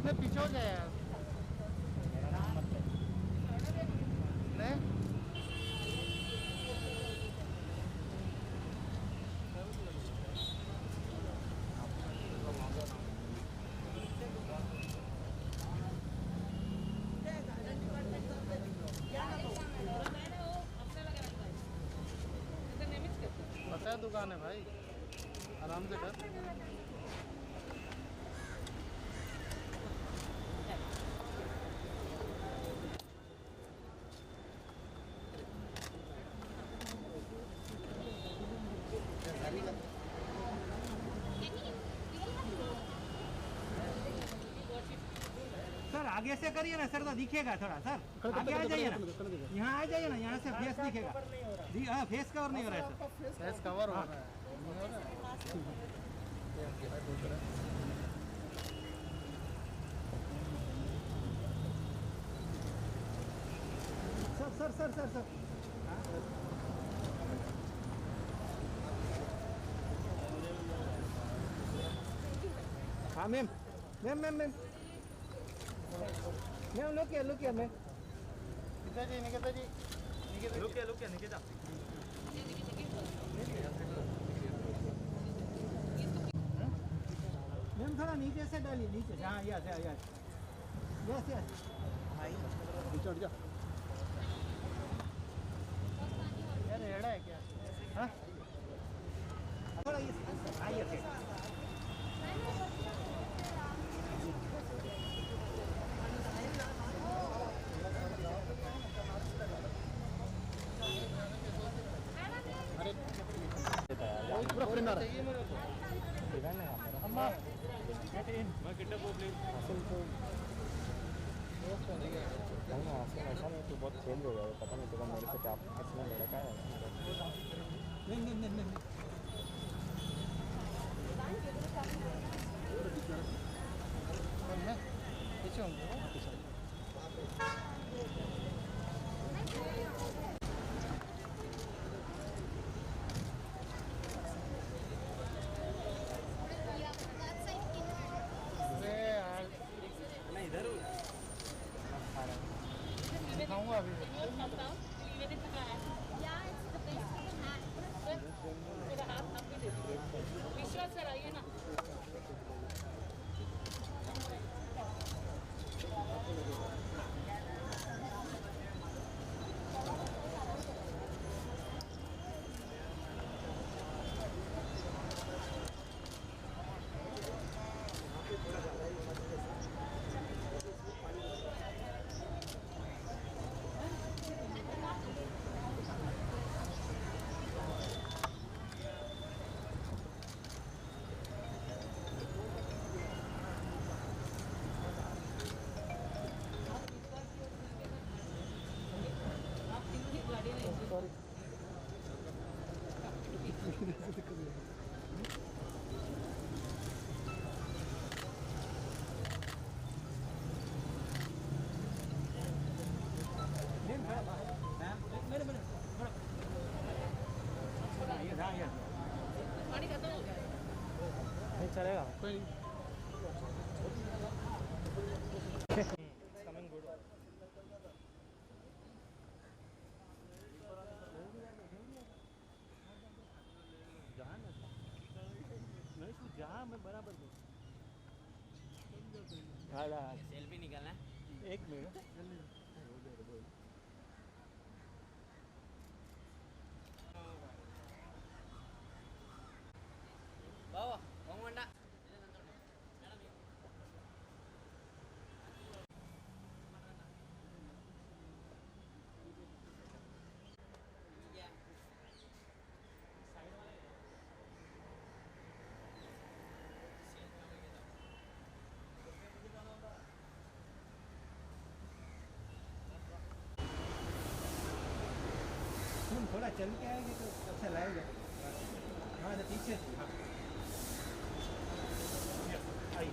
मैं पीछे हो जाए यार। नहीं पता है दुकान है भाई, आराम से कर। सर आगे से करिए ना सर, तो दिखेगा थोड़ा सर, आगे आ जाइए ना, यहाँ आ जाइए ना, यहाँ से फेस दिखेगा। हाँ फेस कवर नहीं हो रहा है सर, फेस कवर हो रहा है, नहीं हो रहा है। सर हाँ मैम लुकिए मैम। निकिता जी लुकिए मैम थोड़ा नीचे से डालिए, नीचे। हाँ यस यार रेड़ा है क्या? हाँ थोड़ा ये पूरा फ्रेंडर है। अम्मा ऐसा नहीं तो बहुत चेंज हो गया, पता नहीं तो मेरे से क्या इसमें लड़का है। नहीं पीछे होंगे मैं इधर हूँ दिखाऊंगा अभी। विश्वास सर आइए ना। सॉरी पानी खत्म हो गया। नहीं चलेगा कोई कमिंग गुड। जहाँ मैं बराबर सेल्फी निकालना है। 1 मिनट। बाबा मंडा तुम थोड़ा चल के आएगी तो अच्छा लगेगा। हाँ तो पीछे हाँ आई।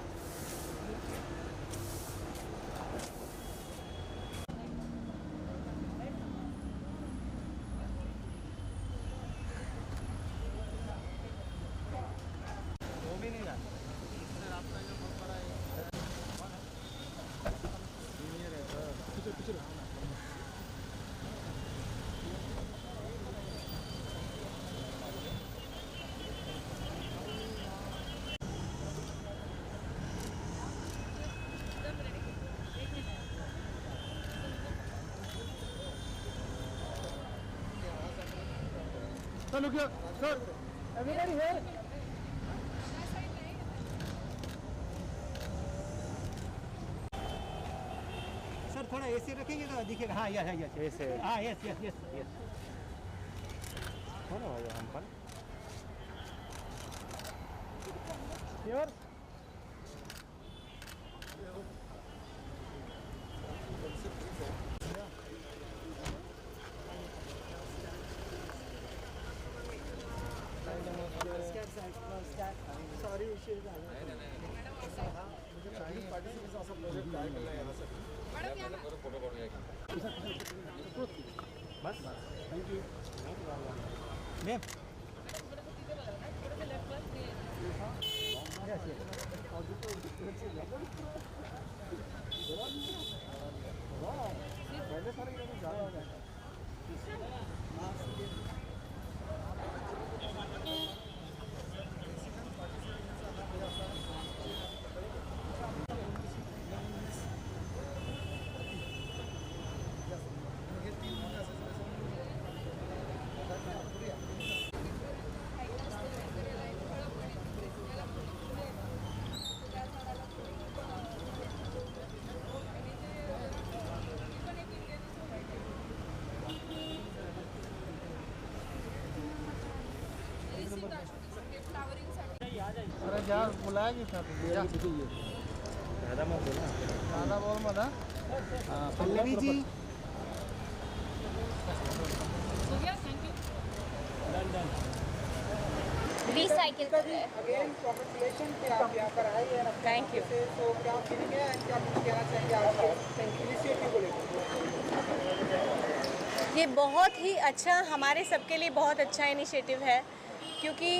वो भी नहीं जाता रास्ता जो बहुत बड़ा है। Sir, look here. Sir, everybody here. Sir थोड़ा ऐसे रखेंगे तो दिखेगा। हाँ यस यस ऐसे हाँ यस यस यस यस हो ना भाई हम पर Here. मैम अरे यार बुलाया जी सर ज़्यादा मत बोलना ज़्यादा बोल मत हाँ पल्लवी जी हो गया थैंक यू रिसाइकिल कर रहे हैं। अगेन कॉन्ग्रेचुलेशन कि आप यहाँ पर आए हैं। Thank you. तो क्या फीलिंग है एंड क्या कुछ कहना चाहेंगे आपके इनिशिएटिव को लेकर? ये बहुत ही अच्छा, हमारे सबके लिए बहुत अच्छा इनिशिएटिव है, क्योंकि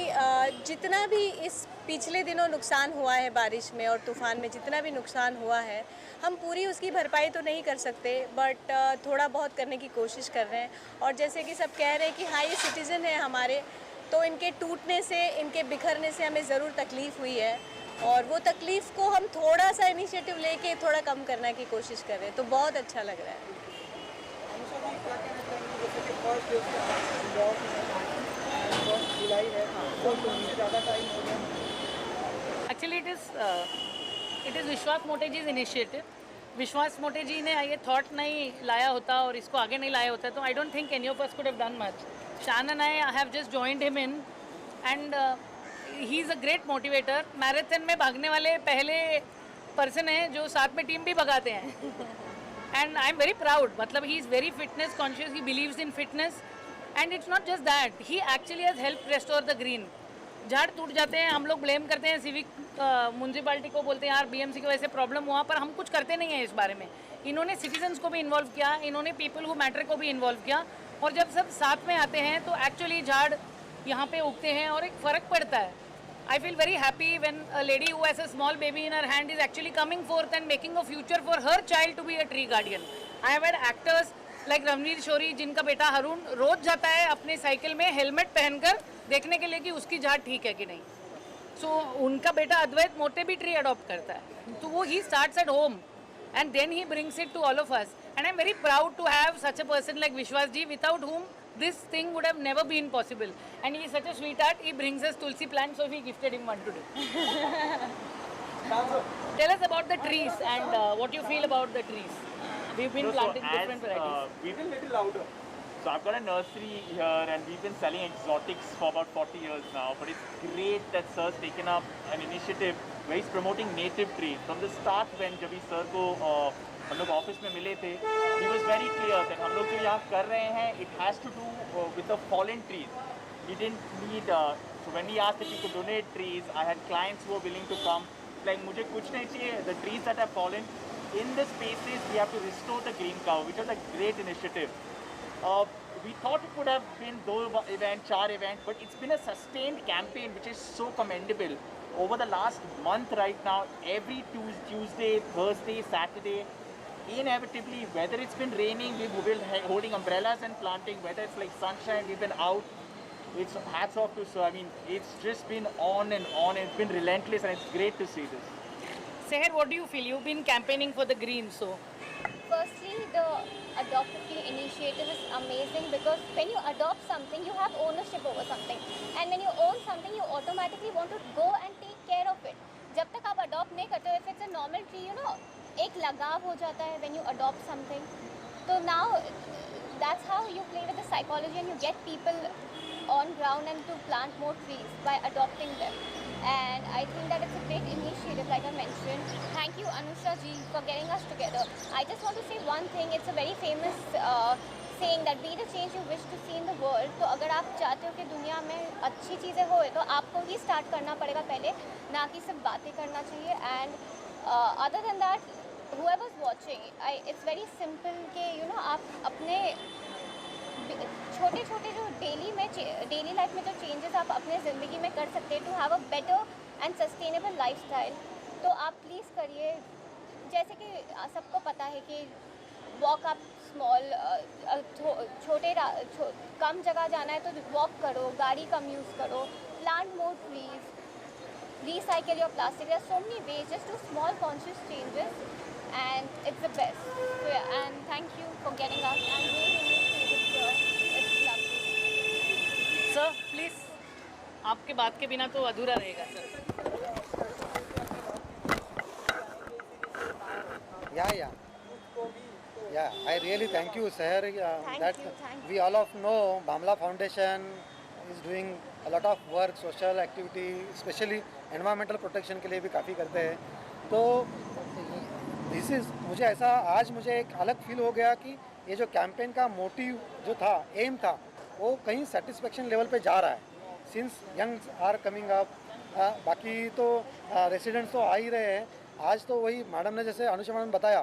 जितना भी इस पिछले दिनों नुकसान हुआ है बारिश में और तूफ़ान में, जितना भी नुकसान हुआ है, हम पूरी उसकी भरपाई तो नहीं कर सकते, बट थोड़ा बहुत करने की कोशिश कर रहे हैं। और जैसे कि सब कह रहे हैं कि हाँ ये सिटीज़न है हमारे, तो इनके टूटने से, इनके बिखरने से हमें ज़रूर तकलीफ़ हुई है, और वो तकलीफ़ को हम थोड़ा सा इनिशिएटिव लेके थोड़ा कम करने की कोशिश कर रहे हैं, तो बहुत अच्छा लग रहा है। अनुषा जी क्या कहना चाहेंगे, जैसे कि फर्स्ट डे फर्स्ट जुलाई है तो ज़्यादा टाइम हो गया? एक्चुअली इट इज़ विश्वास मोटे जी's इनिशिएटिव। विश्वास मोटे जी ने ये थॉट नहीं लाया होता और इसको आगे नहीं लाया होता, तो I don't think any of us could have done much. Shaan and I have just joined him in and he is a great motivator. Marathon में भागने वाले पहले पर्सन हैं जो साथ में टीम भी भगाते हैं and I am very proud. मतलब he is very fitness conscious, he believes in fitness and it's not just that, he actually has help restore the green. झाड़ टूट जाते हैं, हम लोग ब्लेम करते हैं सिविक म्यूनसिपालिटी को, बोलते हैं यार बीएमसी की वजह से प्रॉब्लम हुआ, पर हम कुछ करते नहीं हैं इस बारे में। इन्होंने सिटीजन्स को भी इन्वॉल्व किया, इन्होंने पीपल हु मैटर को भी इन्वॉल्व किया, और जब सब साथ में आते हैं तो एक्चुअली झाड़ यहाँ पे उगते हैं और एक फ़र्क पड़ता है। I feel very happy when a lady who has a small baby in her hand is actually coming forth and making a future for her child to be a tree guardian. I have had actors like Ranveer शोरी, जिनका बेटा हरुण रोज जाता है अपने cycle में helmet पहनकर देखने के लिए कि उसकी झाड़ ठीक है कि नहीं। सो उनका बेटा अद्वैत मोटे भी ट्री अडॉप्ट करता है, तो वो he starts at home and then he brings it to all of us, and I'm very proud to have such a person like Vishwas ji, without whom this thing would have never been possible. And he is such a sweetheart. He brings us tulsi plant, so we gifted him one today. Tell us about the trees and what you feel about the trees. We've been planting different varieties. We've been a little louder. So I've got a nursery here and we've been selling exotics for about 40 years now. But it's great that Sir's taken up an initiative where he's promoting native trees. From the start when जब Sir को हम लोग office में मिले थे, he was very clear that हम लोग जो यहाँ कर रहे हैं, it has to do with the fallen trees. He didn't need, so when he asked if he could donate trees, I had clients who were willing to come. Like मुझे कुछ नहीं चाहिए, the trees that have fallen, in the spaces we have to restore the green cover, which was a great initiative. We thought it would have been 2 events, 4 events, but it's been a sustained campaign which is so commendable. Over the last month right now, every Tuesday, Thursday, Saturday, inevitably, whether it's been raining, we've been holding umbrellas and planting, whether it's like sunshine, we've been out. It's hats off to Sir. I mean, it's just been on and on, and it's been relentless, and it's great to see this. Seher, what do you feel? You've been campaigning for the green, so firstly, the Adopt a Tree initiative is amazing because when you adopt something, you have ownership over something. And when you own something, you automatically want to go and take care of it. जब तक आप adopt नहीं करते हो, if it's a normal tree, you know, एक लगाव हो जाता है when you adopt something. So now, that's how you play with the psychology and you get people on ground and to plant more trees by adopting them. And I think that it's a great initiative, like I mentioned. Thank you, Anusha ji, for getting us together. I just want to say one thing. It's a very famous saying that be the change you wish to see in the world. तो अगर आप चाहते हो कि दुनिया में अच्छी चीज़ें होए तो आपको ही स्टार्ट करना पड़ेगा पहले, ना कि सिर्फ बातें करना चाहिए. And other than that, whoever's watching, it's very simple कि you know आप अपने छोटे छोटे जो डेली लाइफ में जो चेंजेस आप अपने ज़िंदगी में कर सकते हैं to have a better and sustainable lifestyle, तो आप प्लीज़ करिए. जैसे कि सबको पता है कि वॉक अप स्मॉल कम जगह जाना है तो वॉक करो, गाड़ी कम यूज़ करो, plant more trees, recycle your plastic. There are so many ways. Just do small conscious changes and it's the best. So yeah, and thank you for getting us. I'm really appreciated here. It's lovely. Sir please, आपके बात के बिना तो अधूरा रहेगा sir. Yeah, I really thank you, sir. That Thank we all of know Bamla Foundation is doing a lot of work, social activity, especially environmental protection के लिए भी काफ़ी करते हैं. तो मुझे एक अलग फील हो गया कि ये जो कैंपेन का मोटिव जो था, एम था, वो कहीं सेटिस्फेक्शन लेवल पे जा रहा है. Since youngs are coming up, बाकी तो रेसिडेंट्स तो आ ही रहे हैं. आज तो वही मैडम ने जैसे अनुषा मैडम बताया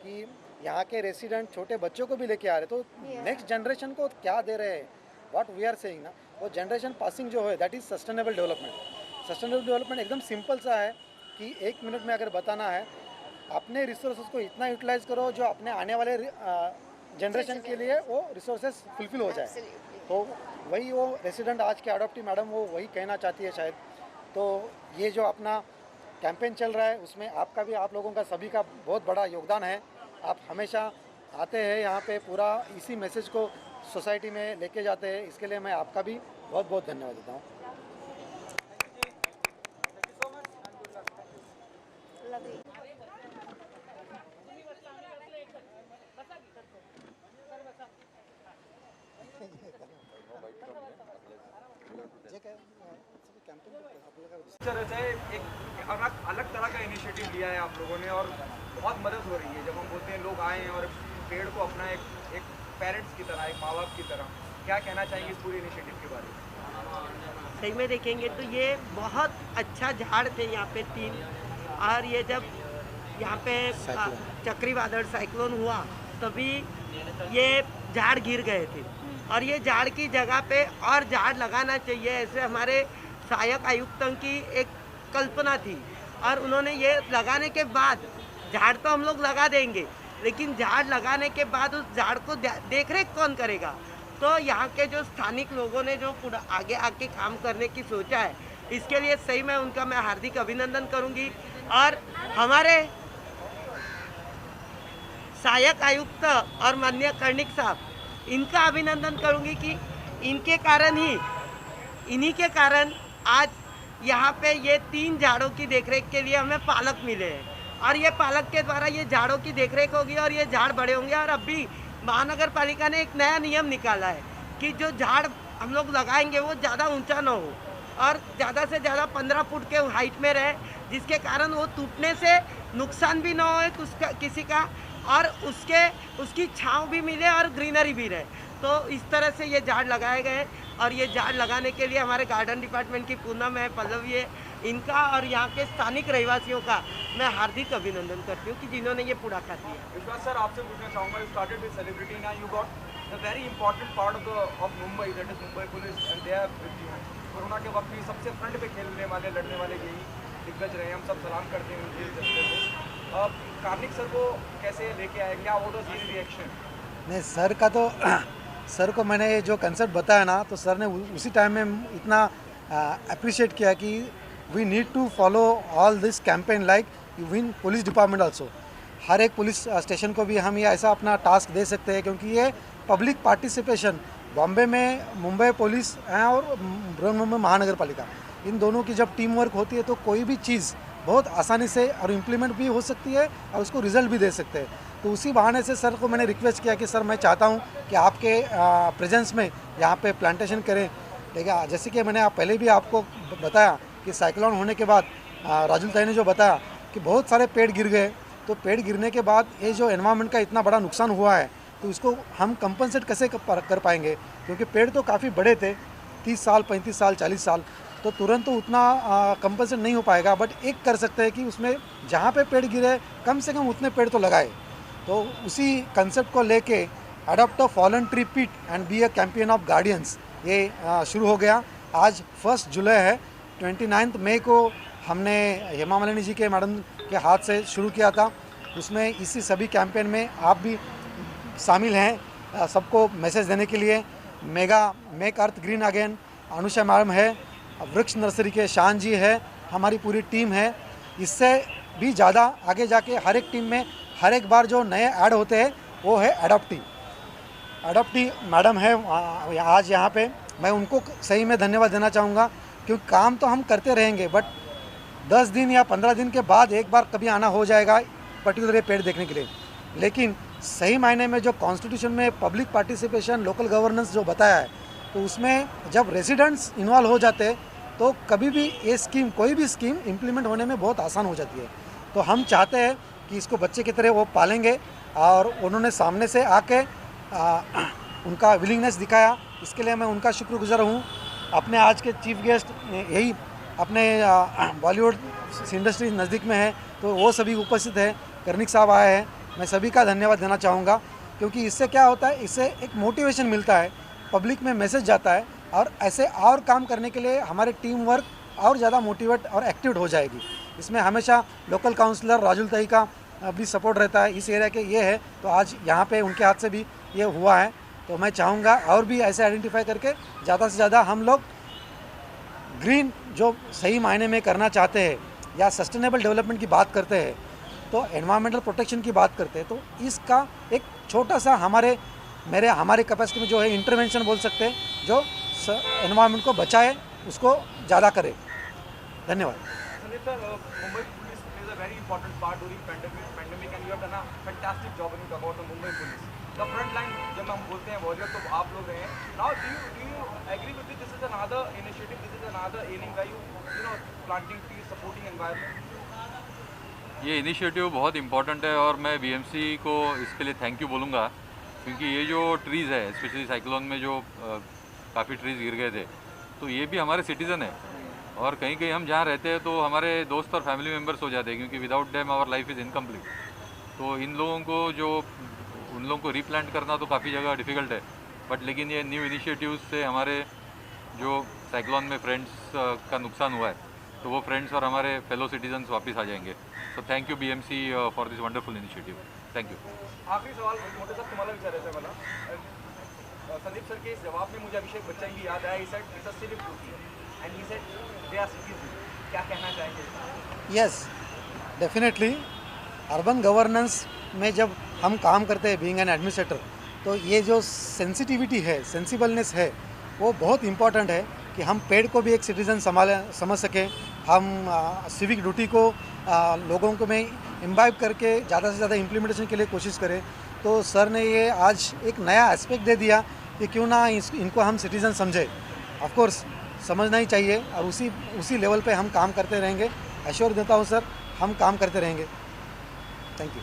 कि यहाँ के रेसिडेंट छोटे बच्चों को भी लेके आ रहे, तो नेक्स्ट जनरेशन को क्या दे रहे हैं. व्हाट वी आर सेइंग ना, वो जनरेशन पासिंग जो है that is sustainable development. Sustainable development एकदम सिंपल सा है कि 1 मिनट में अगर बताना है, अपने रिसोर्सेज को इतना यूटिलाइज करो जो अपने आने वाले जनरेशन के लिए वो रिसोर्सेज फुलफिल हो जाए. तो वही वो रेसिडेंट आज के अडॉप्टिव मैडम वो वही कहना चाहती है शायद. तो ये जो अपना कैंपेन चल रहा है उसमें आपका भी, आप लोगों का सभी का बहुत बड़ा योगदान है. आप हमेशा आते हैं यहाँ पे, पूरा इसी मैसेज को सोसाइटी में लेके जाते हैं. इसके लिए मैं आपका भी बहुत बहुत धन्यवाद देता हूँ. एक अलग तरह का इनिशिएटिव लिया है आप लोगों ने और बहुत मदद हो रही है. जब हम बोलते हैं लोग आएँ और पेड़ को अपना एक पेरेंट्स की तरह, एक माँ बाप की तरह, क्या कहना चाहेंगे इस पूरे इनिशिएटिव के बारे में? सही में देखेंगे तो ये बहुत अच्छा झाड़ थे यहाँ पे 3, और ये जब यहाँ पे चक्रवादल साइक्लोन हुआ तभी ये झाड़ गिर गए थे. और ये झाड़ की जगह पे और झाड़ लगाना चाहिए, ऐसे हमारे सहायक आयुक्तों की एक कल्पना थी. और उन्होंने ये लगाने के बाद, झाड़ तो हम लोग लगा देंगे लेकिन झाड़ लगाने के बाद उस झाड़ को देख रेख कौन करेगा. तो यहाँ के जो स्थानिक लोगों ने जो पूरा आगे आके काम करने की सोचा है, इसके लिए सही में उनका मैं हार्दिक अभिनंदन करूँगी. और हमारे सहायक आयुक्त और माननीय कर्णिक साहब, इनका अभिनंदन करूँगी कि इनके कारण ही, इन्हीं के कारण आज यहाँ पे ये 3 झाड़ों की देखरेख के लिए हमें पालक मिले हैं. और ये पालक के द्वारा ये झाड़ों की देखरेख होगी और ये झाड़ बड़े होंगे. और अभी महानगर पालिका ने एक नया नियम निकाला है कि जो झाड़ हम लोग लगाएंगे वो ज़्यादा ऊंचा ना हो और ज़्यादा से ज़्यादा 15 फुट के हाइट में रहे, जिसके कारण वो टूटने से नुकसान भी ना हो किसी का, और उसकी छांव भी मिले और ग्रीनरी भी रहे. तो इस तरह से ये झाड़ लगाए गए. और ये झाड़ लगाने के लिए हमारे गार्डन डिपार्टमेंट की पूनम है, पल्लवी है, इनका और यहाँ के स्थानिक रहवासियों का मैं हार्दिक अभिनंदन करती हूँ कि जिन्होंने ये पूरा कर दिया. विश्वास सर, आपसे पूछना चाहूँगा, you started with celebrity, now you got the very important part of Mumbai, that is Mumbai police, and they have with you. Corona के वक्त भी सबसे फ्रंट पे खेलने वाले, लड़ने वाले यही दिग्गज रहे. हम सब सलाम करते हैं उनके जज्बे को. कार्निक सर को कैसे लेके आए, क्या वो रिएक्शन? नहीं, सर का तो सर को मैंने ये जो कंसेप्ट बताया ना, तो सर ने उसी टाइम में इतना अप्रिशिएट किया कि we need to follow all this campaign like win police department also. हर एक पुलिस स्टेशन को भी हम ये ऐसा अपना टास्क दे सकते हैं, क्योंकि ये पब्लिक पार्टिसिपेशन बॉम्बे में मुंबई पुलिस हैं और बृहन्मुंबई महानगर पालिका, इन दोनों की जब टीम वर्क होती है तो कोई भी चीज़ बहुत आसानी से और इम्प्लीमेंट भी हो सकती है और उसको रिजल्ट भी दे सकते हैं। तो उसी बहाने से सर को मैंने रिक्वेस्ट किया कि सर मैं चाहता हूँ कि आपके प्रेजेंस में यहाँ पे प्लांटेशन करें। ठीक है, जैसे कि मैंने पहले भी आपको बताया कि साइक्लोन होने के बाद राजुल ताई ने जो बताया कि बहुत सारे पेड़ गिर गए, तो पेड़ गिरने के बाद ये जो एनवायरनमेंट का इतना बड़ा नुकसान हुआ है तो उसको हम कंपनसेट कैसे कर पाएंगे, क्योंकि पेड़ तो काफ़ी बड़े थे, 30 साल 35 साल 40 साल, तो तुरंत तो उतना कंपनसेट नहीं हो पाएगा। बट एक कर सकते हैं कि उसमें जहाँ पे पेड़ गिरे कम से कम उतने पेड़ तो लगाए। तो उसी कंसेप्ट को लेके adopt a fallen tree pit and be a champion of guardians ये शुरू हो गया। आज 1 जुलाई है, 29 मई को हमने हेमा मालिनी जी के मैडम के हाथ से शुरू किया था। उसमें इसी सभी कैंपेन में आप भी शामिल हैं, सबको मैसेज देने के लिए। मेगा मेक अर्थ ग्रीन अगेन अनुषा मैडम है, वृक्ष नर्सरी के शान जी है, हमारी पूरी टीम है। इससे भी ज़्यादा आगे जाके हर एक टीम में हर एक बार जो नए ऐड होते हैं वो है अडॉप्टी मैडम है आज यहाँ पे। मैं उनको सही में धन्यवाद देना चाहूँगा, क्योंकि काम तो हम करते रहेंगे बट 10 दिन या 15 दिन के बाद एक बार कभी आना हो जाएगा पर्टिकुलर पेड़ देखने के लिए। लेकिन सही मायने में जो कॉन्स्टिट्यूशन में पब्लिक पार्टिसिपेशन लोकल गवर्नेंस जो बताया है, तो उसमें जब रेजिडेंट्स इन्वॉल्व हो जाते हैं तो कभी भी ये स्कीम कोई भी स्कीम इम्प्लीमेंट होने में बहुत आसान हो जाती है। तो हम चाहते हैं कि इसको बच्चे की तरह वो पालेंगे, और उन्होंने सामने से आके उनका विलिंगनेस दिखाया, इसके लिए मैं उनका शुक्रगुजार हूँ। अपने आज के चीफ गेस्ट यही अपने बॉलीवुड इंडस्ट्री नज़दीक में है, तो वो सभी उपस्थित है, कर्णिक साहब आए हैं, मैं सभी का धन्यवाद देना चाहूँगा। क्योंकि इससे क्या होता है, इससे एक मोटिवेशन मिलता है, पब्लिक में मैसेज जाता है, और ऐसे और काम करने के लिए हमारे टीम वर्क और ज़्यादा मोटिवेट और एक्टिव हो जाएगी। इसमें हमेशा लोकल काउंसलर राजुल ताई का भी सपोर्ट रहता है, इस एरिया के ये है, तो आज यहाँ पे उनके हाथ से भी ये हुआ है। तो मैं चाहूँगा और भी ऐसे आइडेंटिफाई करके ज़्यादा से ज़्यादा हम लोग ग्रीन जो सही मायने में करना चाहते हैं या सस्टेनेबल डेवलपमेंट की बात करते हैं, तो एनवायरमेंटल प्रोटेक्शन की बात करते हैं, तो इसका एक छोटा सा हमारे कैपेसिटी में जो है इंटरवेंशन बोल सकते हैं, जो एनवायरमेंट को बचाए, उसको ज़्यादा करे। धन्यवाद। Sandeep sir, Mumbai police plays a very important part during pandemic and you have done a fantastic job when you talk about the Mumbai police. The front line, जब हम बोलते हैं warrior, तो आप लोग हैं। Now do you agree with this? This is another initiative. This is another aiming by you know planting trees, supporting environment. ये initiative बहुत इम्पॉर्टेंट है और मैं बीएमसी को इसके लिए थैंक यू बोलूँगा, क्योंकि ये जो ट्रीज़ है, स्पेशली साइक्लोन में जो काफ़ी ट्रीज़ गिर गए थे, तो ये भी हमारे सिटीज़न है, और कहीं कहीं हम जहाँ रहते हैं तो हमारे दोस्त और फैमिली मेम्बर्स हो जाते हैं, क्योंकि without them our life is incomplete. तो इन लोगों को उन लोगों को रीप्लांट करना तो काफ़ी जगह डिफ़िकल्ट है, बट लेकिन ये न्यू इनिशिएटिव्स से हमारे जो साइक्लोन में फ्रेंड्स का नुकसान हुआ है, तो वो फ्रेंड्स और हमारे फेलो सिटीजन्स वापस आ जाएंगे। तो thank you BMC for this wonderful initiative. Thank you. आखिरी सवाल मोटे साहब तुम्हाला विचारायचं आहे मला। संदीप सर के इस जवाब में मुझे अभिषेक बच्चन की याद आया। He said it's a civic duty and he said they are citizens. क्या कहना चाहेंगे? यस, डेफिनेटली अर्बन गवर्नेंस में जब हम काम करते हैं बीइंग एन एडमिनिस्ट्रेटर, तो ये जो सेंसिटिविटी है, सेंसिबलनेस है, वो बहुत इम्पॉर्टेंट है कि हम पेड़ को भी एक सिटीज़न समझ सकें, हम सिविक ड्यूटी को लोगों को में इम्बाइब करके ज़्यादा से ज़्यादा इम्प्लीमेंटेशन के लिए कोशिश करें। तो सर ने ये आज एक नया एस्पेक्ट दे दिया कि क्यों ना इनको हम सिटीज़न समझे। ऑफ कोर्स समझना ही चाहिए, और उसी लेवल पे हम काम करते रहेंगे। एश्योर देता हूँ सर, हम काम करते रहेंगे। Thank you.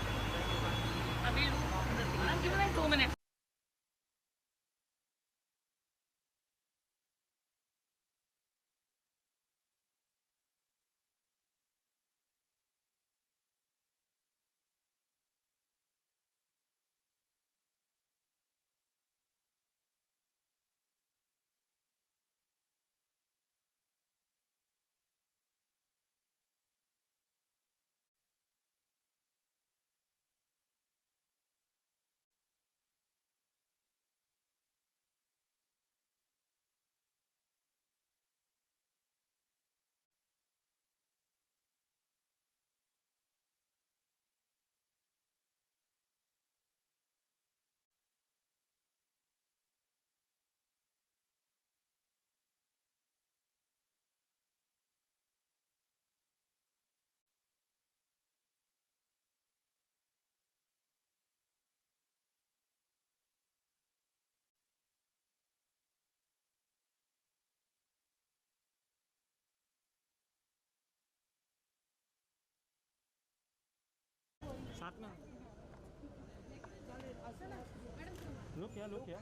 हाथ में लो क्या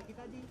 गीता जी